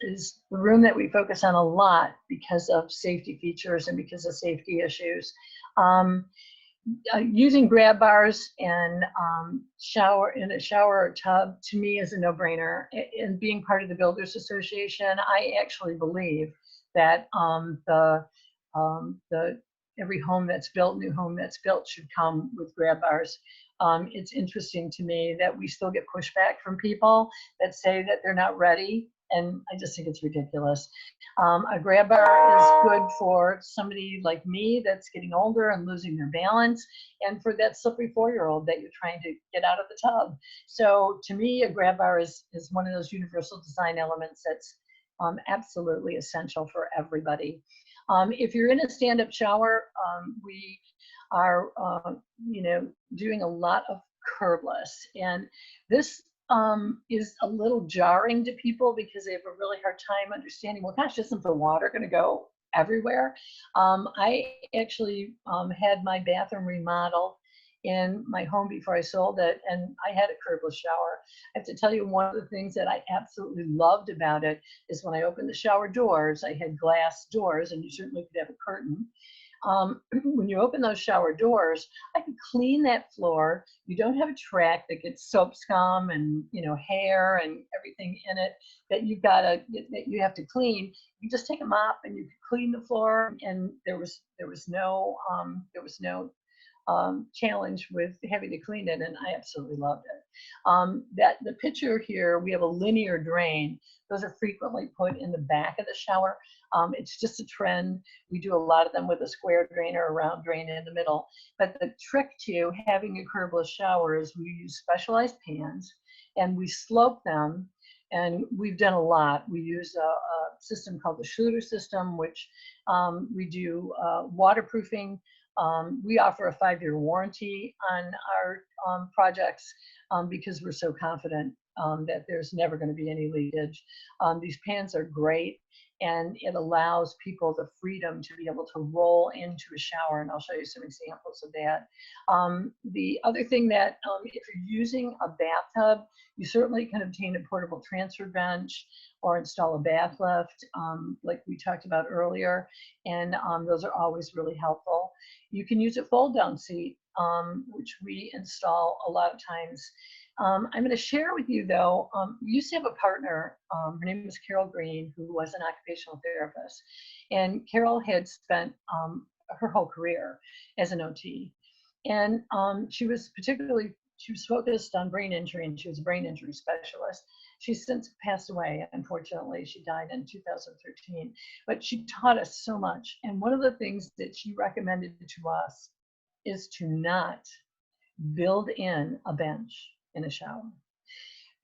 S1: the room that we focus on a lot because of safety features and because of safety issues. Using grab bars and in a shower or tub, to me, is a no-brainer. And being part of the Builders Association, I actually believe that every home that's built, new home that's built, should come with grab bars. It's interesting to me that we still get pushback from people that say that they're not ready, and I just think it's ridiculous. A grab bar is good for somebody like me that's getting older and losing their balance, and for that slippery 4-year-old that you're trying to get out of the tub. So to me, a grab bar is one of those universal design elements that's absolutely essential for everybody. If you're in a stand-up shower, we are doing a lot of curbless, and this is a little jarring to people because they have a really hard time understanding, well, gosh, isn't the water going to go everywhere? I actually had my bathroom remodeled in my home before I sold it, and I had a curbless shower. I have to tell you, one of the things that I absolutely loved about it is when I opened the shower doors, I had glass doors, and you certainly could have a curtain. When you open those shower doors, I can clean that floor. You don't have a track that gets soap scum and hair and everything in it that you have to clean. You just take a mop and you can clean the floor, and there was no challenge with having to clean it, and I absolutely loved it. The picture here, we have a linear drain. Those are frequently put in the back of the shower. It's just a trend. We do a lot of them with a square drain or a round drain in the middle. But the trick to having a curbless shower is we use specialized pans and we slope them. And we've done a lot. We use a system called the Schluter system, which we do waterproofing. We offer a 5-year warranty on our projects because we're so confident that there's never going to be any leakage. These pans are great, and it allows people the freedom to be able to roll into a shower, and I'll show you some examples of that. The other thing that if you're using a bathtub, you certainly can obtain a portable transfer bench or install a bath lift, like we talked about earlier, and those are always really helpful. You can use a fold-down seat, which we install a lot of times. I'm going to share with you, though, we used to have a partner, her name was Carol Green, who was an occupational therapist. And Carol had spent her whole career as an OT. And she was focused on brain injury, and she was a brain injury specialist. She's since passed away, unfortunately. She died in 2013. But she taught us so much. And one of the things that she recommended to us is to not build in a bench in a shower.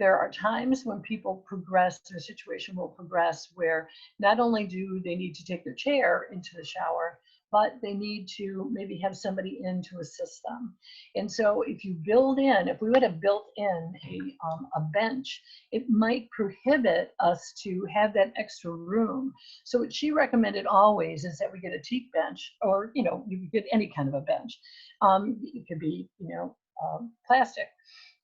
S1: There are times when people progress, their situation will progress where not only do they need to take their chair into the shower, but they need to maybe have somebody in to assist them. And so if you if we would have built in a bench, it might prohibit us to have that extra room. So what she recommended always is that we get a teak bench, or you could get any kind of a bench. It could be plastic.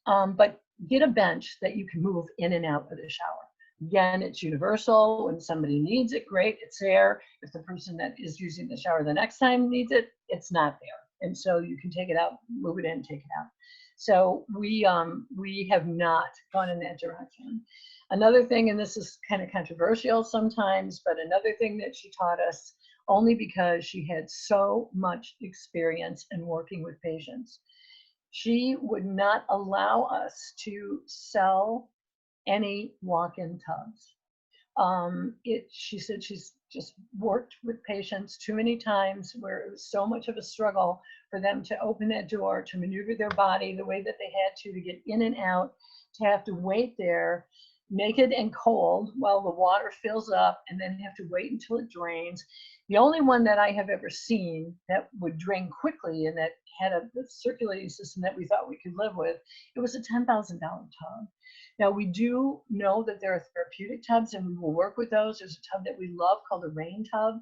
S1: But get a bench that you can move in and out of the shower. Again, it's universal. When somebody needs it, great, it's there. If the person that is using the shower the next time needs it, it's not there. And so you can take it out, move it in, take it out. So we have not gone in that direction. Another thing, and this is kind of controversial sometimes, but another thing that she taught us only because she had so much experience in working with patients. She would not allow us to sell any walk-in tubs. She said she's just worked with patients too many times where it was so much of a struggle for them to open that door, to maneuver their body the way that they had to get in and out, to have to wait there, naked and cold while the water fills up, and then have to wait until it drains. The only one that I have ever seen that would drain quickly and that had a circulating system that we thought we could live with, it was a $10,000 tub. Now, we do know that there are therapeutic tubs, and we will work with those. There's a tub that we love called a rain tub.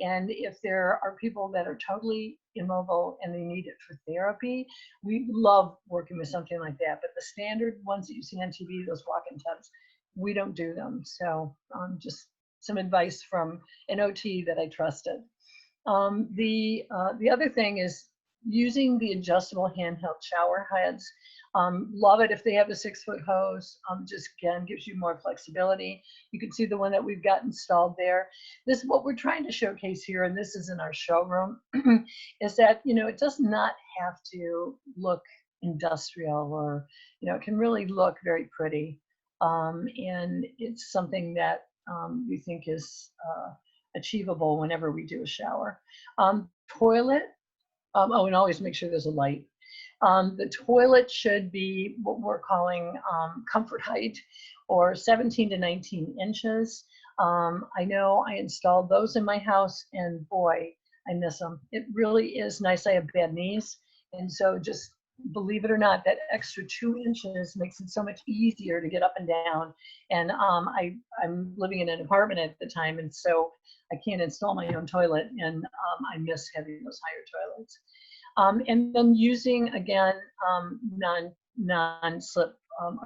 S1: And if there are people that are totally immobile and they need it for therapy, we love working with something like that. But the standard ones that you see on TV, those walk-in tubs, we don't do them. So just some advice from an OT that I trusted. The other thing is using the adjustable handheld shower heads. Love it if they have a 6-foot hose. Just again, gives you more flexibility. You can see the one that we've got installed there. This is what we're trying to showcase here, and this is in our showroom, is that, it does not have to look industrial, or, it can really look very pretty. And it's something that we think is achievable whenever we do a shower. Toilet, oh, and always make sure there's a light. The toilet should be what we're calling comfort height, or 17 to 19 inches. I know I installed those in my house, and boy, I miss them. It really is nice. I have bad knees, and so just believe it or not, that extra 2 inches makes it so much easier to get up and down. And I'm living in an apartment at the time, and so I can't install my own toilet, and I miss having those higher toilets. And then using, again, non-slip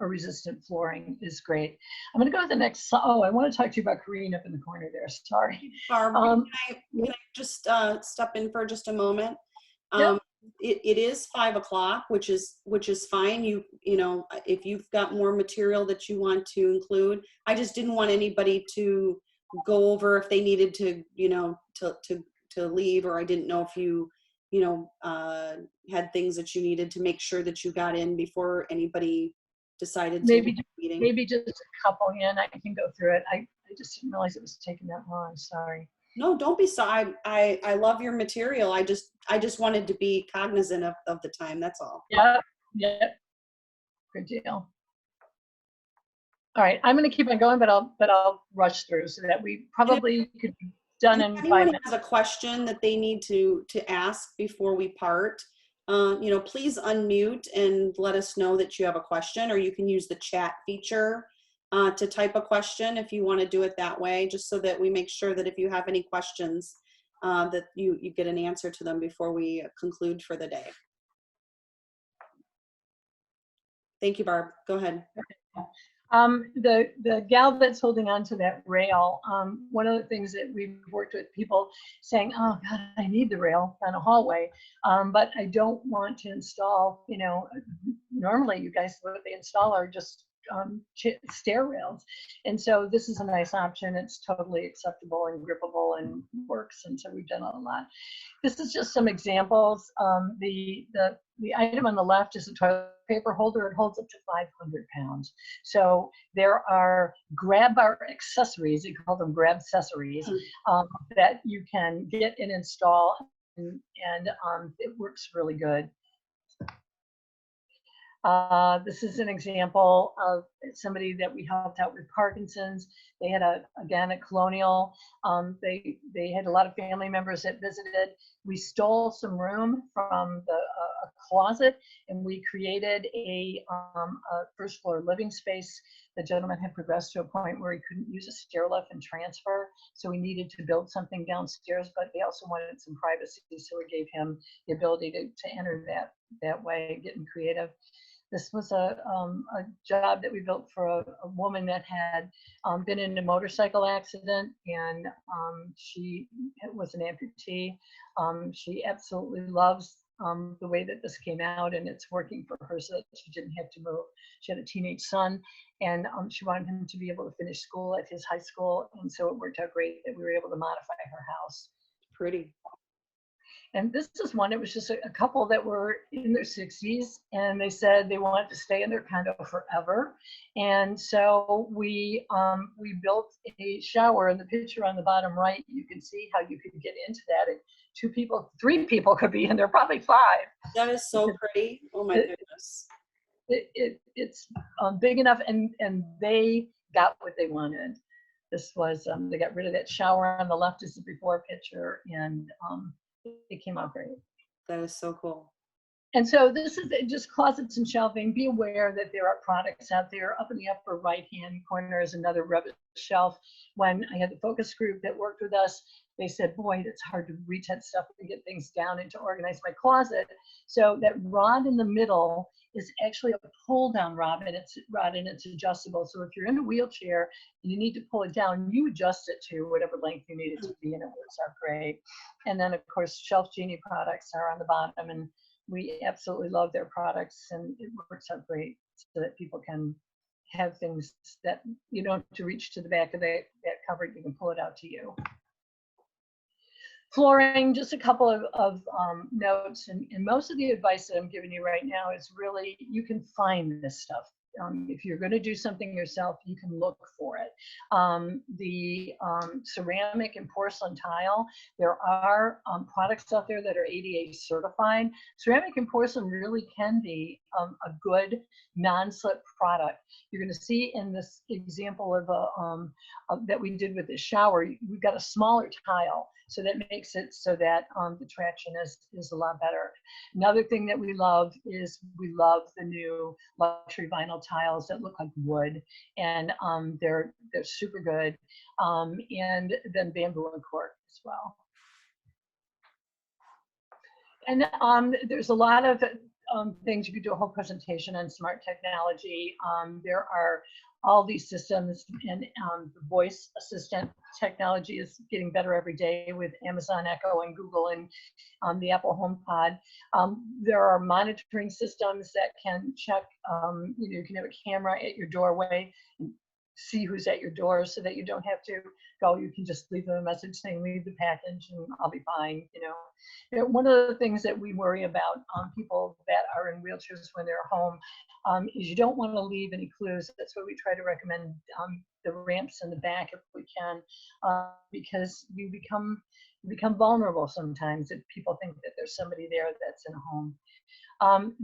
S1: or resistant flooring is great. I'm going to go to the next. Oh, I want to talk to you about Corrine up in the corner there. Sorry.
S2: Barb, can I just step in for just a moment?
S1: Yep.
S2: It is 5 o'clock, which is fine. You know, if you've got more material that you want to include, I just didn't want anybody to go over if they needed to, to leave, or I didn't know if you had things that you needed to make sure that you got in before anybody decided to leave the meeting.
S1: Maybe just a couple in. I can go through it. I just didn't realize it was taking that long. Sorry.
S2: No, don't be sorry. I love your material. I just wanted to be cognizant of the time. That's all.
S1: Yeah. Good deal. All right, I'm going to keep on going, but I'll rush through so that we probably could be done in 5 minutes.
S2: If anyone has a question that they need to ask before we part, please unmute and let us know that you have a question, or you can use the chat feature to type a question if you want to do it that way, just so that we make sure that if you have any questions, that you get an answer to them before we conclude for the day. Thank you, Barb. Go ahead.
S1: The gal that's holding on to that rail, one of the things that we've worked with people saying, oh God, I need the rail on a hallway, but I don't want to install, normally you guys, what they install are just stair rails. And so this is a nice option. It's totally acceptable and grippable and works. And so we've done a lot. This is just some examples. The item on the left is a toilet paper holder. It holds up to 500 pounds. So there are grab bar accessories, they call them grab accessories, that you can get and install, and it works really good. This is an example of somebody that we helped out with Parkinson's. They had again a Colonial. They had a lot of family members that visited. We stole some room from a closet, and we created a first floor living space. The gentleman had progressed to a point where he couldn't use a stair lift and transfer, so we needed to build something downstairs, but they also wanted some privacy, so we gave him the ability to enter that way, getting creative. This was a job that we built for a woman that had been in a motorcycle accident, and she was an amputee. She absolutely loves the way that this came out, and it's working for her so that she didn't have to move. She had a teenage son, and she wanted him to be able to finish school at his high school, and so it worked out great that we were able to modify her house.
S2: pretty.
S1: And this is one, it was just a couple that were in their 60s, and they said they wanted to stay in their condo forever. And so we built a shower. In the picture on the bottom right, you can see how you could get into that. And 2 people, 3 people could be in there, probably 5.
S2: That is so pretty. Oh my goodness.
S1: It's big enough, and they got what they wanted. This was, they got rid of that shower on the left is the before picture, and it came out great.
S2: That is so cool.
S1: And so this is just closets and shelving. Be aware that there are products out there. Up in the upper right-hand corner is another rubbish shelf. When I had the focus group that worked with us, they said, boy, it's hard to reach that stuff and get things down and to organize my closet. So that rod in the middle is actually a pull-down rod, and it's adjustable. So if you're in a wheelchair and you need to pull it down, you adjust it to whatever length you need it to be, and it works out great. And then, of course, Shelf Genie products are on the bottom, and we absolutely love their products, and it works out great so that people can have things that you don't have to reach to the back of that cupboard. You can pull it out to you. Flooring, just a couple of notes, and most of the advice that I'm giving you right now is really, you can find this stuff. If you're going to do something yourself, you can look for it. The ceramic and porcelain tile, there are products out there that are ADA certified. Ceramic and porcelain really can be a good non-slip product. You're going to see in this example of that we did with the shower, we've got a smaller tile. So that makes it so that the traction is a lot better. Another thing that we love is we love the new luxury vinyl tiles that look like wood, and they're super good. And then bamboo and cork as well. And there's a lot of things. You could do a whole presentation on smart technology. There are all these systems, and the voice assistant technology is getting better every day with Amazon Echo and Google and the Apple HomePod. There are monitoring systems that can check, you can have a camera at your doorway and see who's at your door, so that you don't have to go. You can just leave them a message saying, leave the package and I'll be fine. One of the things that we worry about people that are in wheelchairs when they're home is you don't want to leave any clues. That's why we try to recommend the ramps in the back if we can, because you become vulnerable sometimes if people think that there's somebody there that's in a home.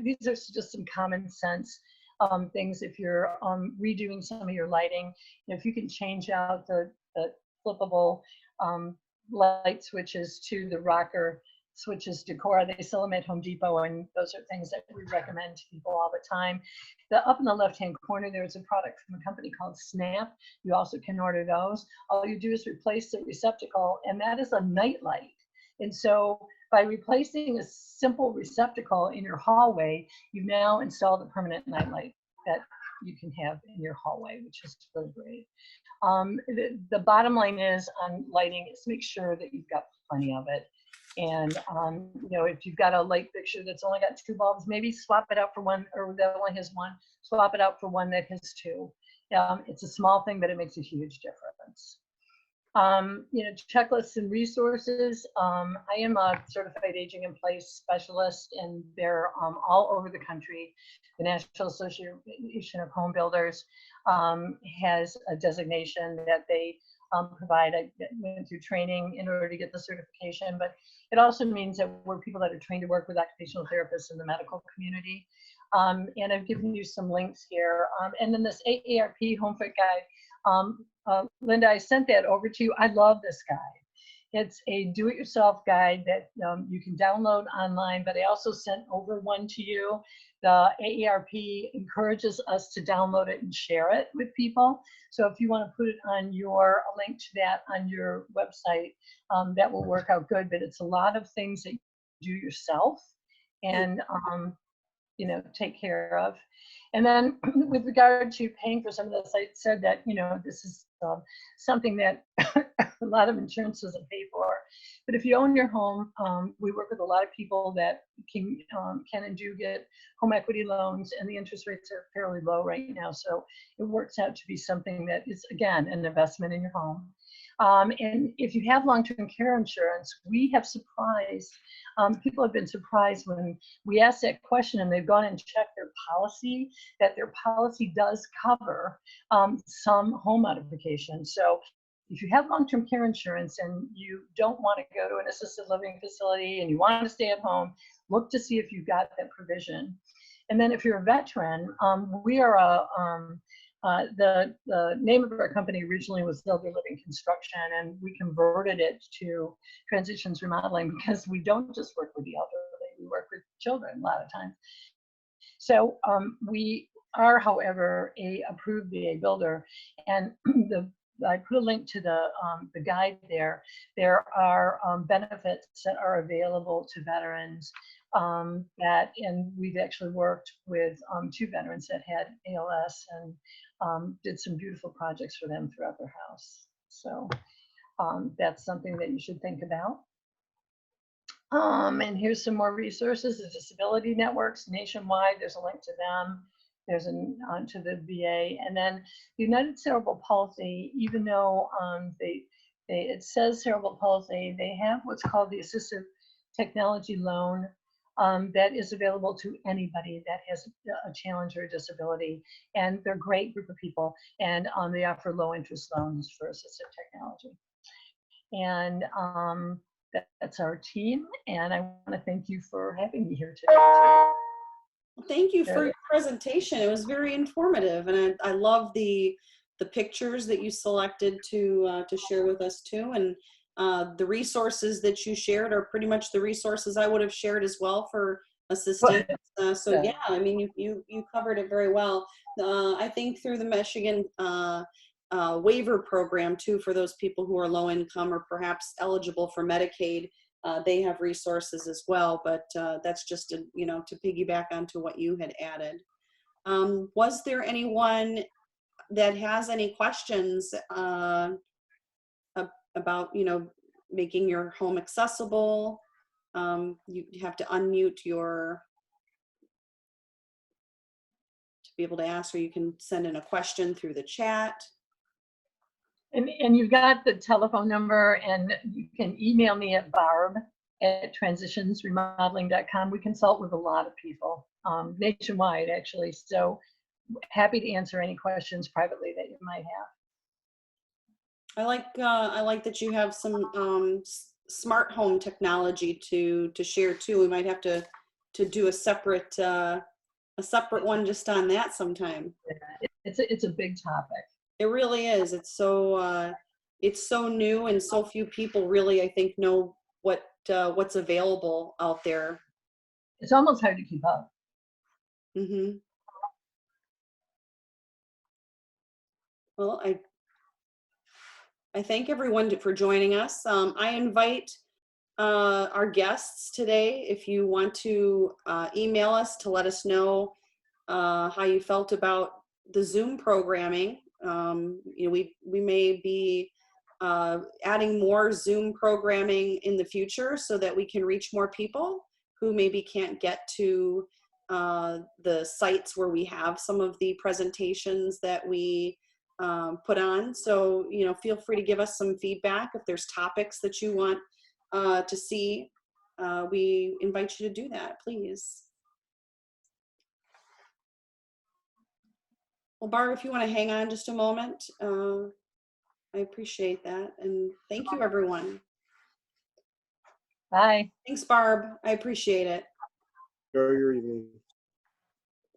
S1: These are just some common sense things. If you're redoing some of your lighting, if you can change out the flippable light switches to the rocker switches Decora. They sell them at Home Depot, and those are things that we recommend to people all the time. Up in the left-hand corner, there's a product from a company called Snap. You also can order those. All you do is replace the receptacle, and that is a night light. And so by replacing a simple receptacle in your hallway, you've now installed a permanent night light that you can have in your hallway, which is really great. The bottom line is on lighting is make sure that you've got plenty of it. And if you've got a light fixture that's only got 2 bulbs, maybe swap it out for one, or that only has 1, swap it out for one that has 2. It's a small thing, but it makes a huge difference. Checklists and resources. I am a certified aging in place specialist, and they're all over the country. The National Association of Home Builders has a designation that they provide. I went through training in order to get the certification, but it also means that we're people that are trained to work with occupational therapists in the medical community. And I've given you some links here. And then this AARP Home Fit Guide. Linda, I sent that over to you. I love this guide. It's a do-it-yourself guide that you can download online, but I also sent over one to you. The AARP encourages us to download it and share it with people. So if you want to put it on a link to that on your website, that will work out good. But it's a lot of things that you do yourself and take care of. And then with regard to paying for some of this, I said that, this is something that a lot of insurance doesn't pay for. But if you own your home, we work with a lot of people that can and do get home equity loans, and the interest rates are fairly low right now. So it works out to be something that is, again, an investment in your home. And if you have long-term care insurance, we have surprised, people have been surprised when we ask that question and they've gone and checked their policy, that their policy does cover some home modification. So if you have long-term care insurance and you don't want to go to an assisted living facility and you want to stay at home, look to see if you've got that provision. And then if you're a veteran, we are the name of our company originally was Elder Living Construction, and we converted it to Transitions Remodeling because we don't just work with the elderly, we work with children a lot of times. So we are, however, a approved VA builder, and I put a link to the guide there. There are benefits that are available to veterans and we've actually worked with 2 veterans that had ALS and did some beautiful projects for them throughout their house. So that's something that you should think about. And here's some more resources. The disability networks nationwide, there's a link to them. There's to the VA, and then the United Cerebral Palsy, even though it says cerebral palsy, they have what's called the assistive technology loan that is available to anybody that has a challenge or a disability, and they're a great group of people, and they offer low interest loans for assistive technology. And that's our team, and I want to thank you for having me here today too.
S2: Thank you for your presentation. It was very informative, and I love the pictures that you selected to share with us too. And the resources that you shared are pretty much the resources I would have shared as well for assistance. So yeah, I mean, you covered it very well. I think through the Michigan waiver program too, for those people who are low income or perhaps eligible for Medicaid. They have resources as well, but that's just to piggyback onto what you had added. Was there anyone that has any questions about making your home accessible? You have to unmute to be able to ask, or you can send in a question through the chat.
S1: And you've got the telephone number, and you can email me at barb@transitionsremodeling.com. We consult with a lot of people nationwide, actually. So happy to answer any questions privately that you might have.
S2: I like that you have some smart home technology to share too. We might have to do a separate one just on that sometime.
S1: Yeah, it's a big topic.
S2: It really is. It's so new, and so few people really, I think, know what's available out there.
S1: It's almost hard to keep up.
S2: Mm-hmm. Well, I thank everyone for joining us. I invite our guests today, if you want to email us to let us know how you felt about the Zoom programming. We may be adding more Zoom programming in the future so that we can reach more people who maybe can't get to the sites where we have some of the presentations that we put on. So, feel free to give us some feedback if there's topics that you want to see. We invite you to do that, please. Well, Barb, if you want to hang on just a moment, I appreciate that. And thank you, everyone.
S1: Bye.
S2: Thanks, Barb. I appreciate it.
S4: Enjoy your evening.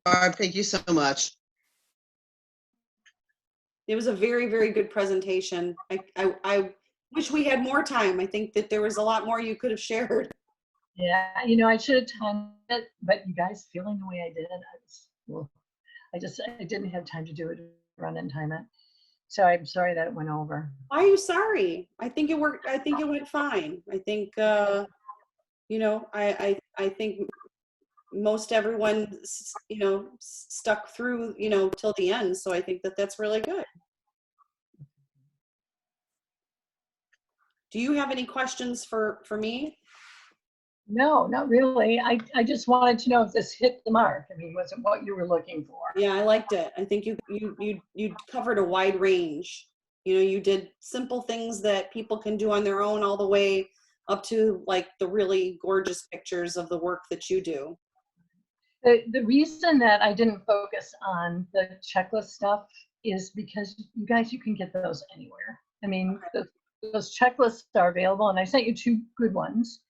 S3: Barb, thank you so much.
S2: It was a very, very good presentation. I wish we had more time. I think that there was a lot more you could have shared.
S1: Yeah, I should have timed it, but you guys feeling the way I did, I didn't have time to do it, run and time it. So I'm sorry that it went over.
S2: Why are you sorry? I think it worked. I think it went fine. I think, I think most everyone, stuck through, till the end. So I think that that's really good. Do you have any questions for me?
S1: No, not really. I just wanted to know if this hit the mark. I mean, was it what you were looking for?
S2: Yeah, I liked it. I think you covered a wide range. You know, you did simple things that people can do on their own all the way up to like the really gorgeous pictures of the work that you do.
S1: The reason that I didn't focus on the checklist stuff is because you guys, you can get those anywhere. I mean, those checklists are available, and I sent you 2 good ones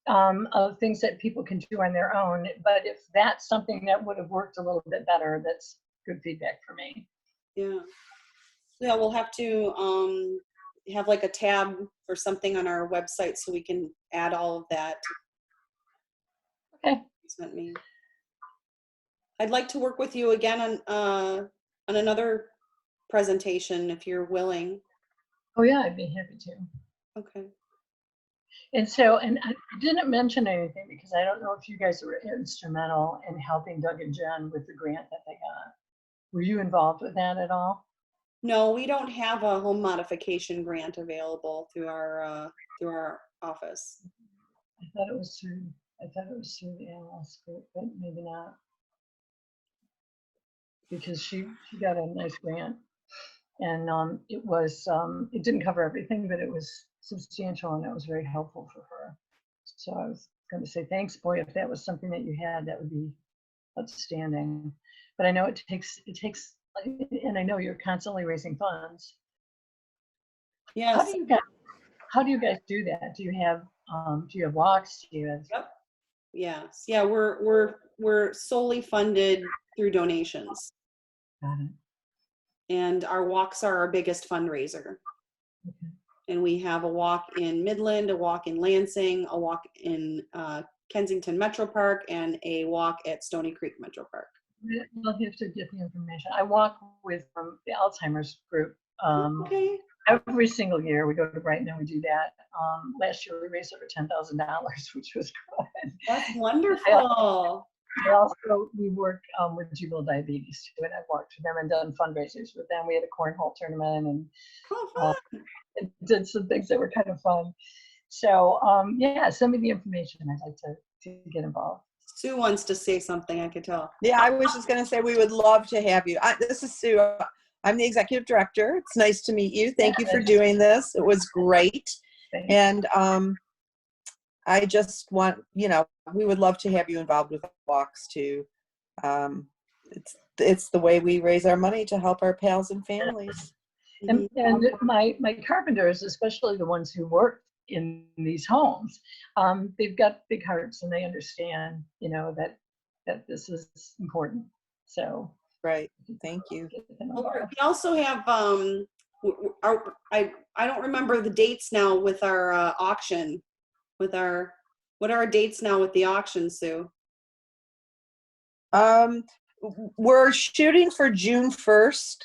S1: of things that people can do on their own. But if that's something that would have worked a little bit better, that's good feedback for me.
S2: Yeah. Yeah, we'll have to have like a tab or something on our website so we can add all of that.
S1: Okay.
S2: You sent me. I'd like to work with you again on another presentation if you're willing.
S1: Oh yeah, I'd be happy to.
S2: Okay.
S1: And so, and I didn't mention anything because I don't know if you guys were instrumental in helping Doug and Jen with the grant that they got. Were you involved with that at all?
S2: No, we don't have a home modification grant available through our office.
S1: I thought it was through the ALS group, but maybe not. Because she got a nice grant. And it didn't cover everything, but it was substantial and it was very helpful for her. So I was going to say, thanks, boy, if that was something that you had, that would be outstanding. But I know it takes, and I know you're constantly raising funds.
S2: Yes.
S1: How do you guys do that? Do you have walks? Do you have?
S2: Yep. Yes. Yeah, we're solely funded through donations.
S1: Got it.
S2: And our walks are our biggest fundraiser.
S1: Okay.
S2: And we have a walk in Midland, a walk in Lansing, a walk in Kensington Metro Park, and a walk at Stony Creek Metro Park.
S1: I'll have to get the information. I walk with the Alzheimer's group
S2: Okay.
S1: every single year. We go to Brighton and we do that. Last year we raised over $10,000, which was good.
S2: That's wonderful.
S1: We work with juvenile diabetes too, and I've walked with them and done fundraisers with them. We had a cornhole tournament and
S2: Oh, fun.
S1: did some things that were kind of fun. So yeah, send me the information. I'd like to get involved.
S2: Sue wants to say something, I could tell.
S5: Yeah, I was just going to say we would love to have you. This is Sue. I'm the executive director. It's nice to meet you. Thank you for doing this. It was great. And I just want, we would love to have you involved with walks too. It's the way we raise our money to help our pals and families.
S1: And my carpenters, especially the ones who work in these homes, they've got big hearts and they understand, that this is important. So
S5: right. Thank you.
S2: We also have I don't remember the dates now with our auction. What are our dates now with the auction, Sue?
S5: We're shooting for June 1st.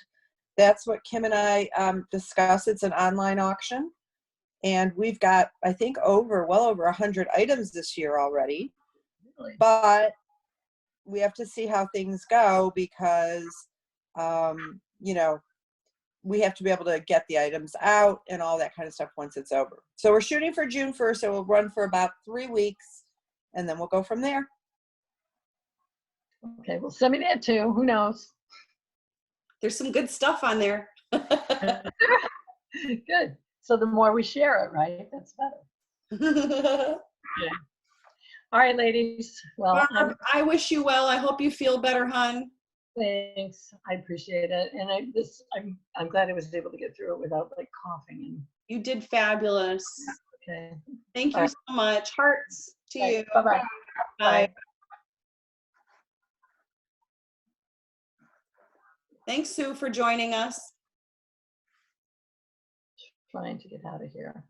S5: That's what Kim and I discussed. It's an online auction. And we've got, I think, well over 100 items this year already.
S1: Really?
S5: But we have to see how things go because, we have to be able to get the items out and all that kind of stuff once it's over. So we're shooting for June 1st. So we'll run for about 3 weeks and then we'll go from there.
S1: Okay, well, send me that too. Who knows?
S2: There's some good stuff on there.
S1: Good. So the more we share it, right? That's better. Yeah. All right, ladies. Well,
S2: Barb, I wish you well. I hope you feel better, hon.
S1: thanks. I appreciate it. And I'm glad I was able to get through it without like coughing. And
S2: You did fabulous.
S1: okay.
S2: Thank you so much. Hearts to you.
S1: Bye-bye.
S2: Bye. Thanks, Sue, for joining us.
S1: Trying to get out of here.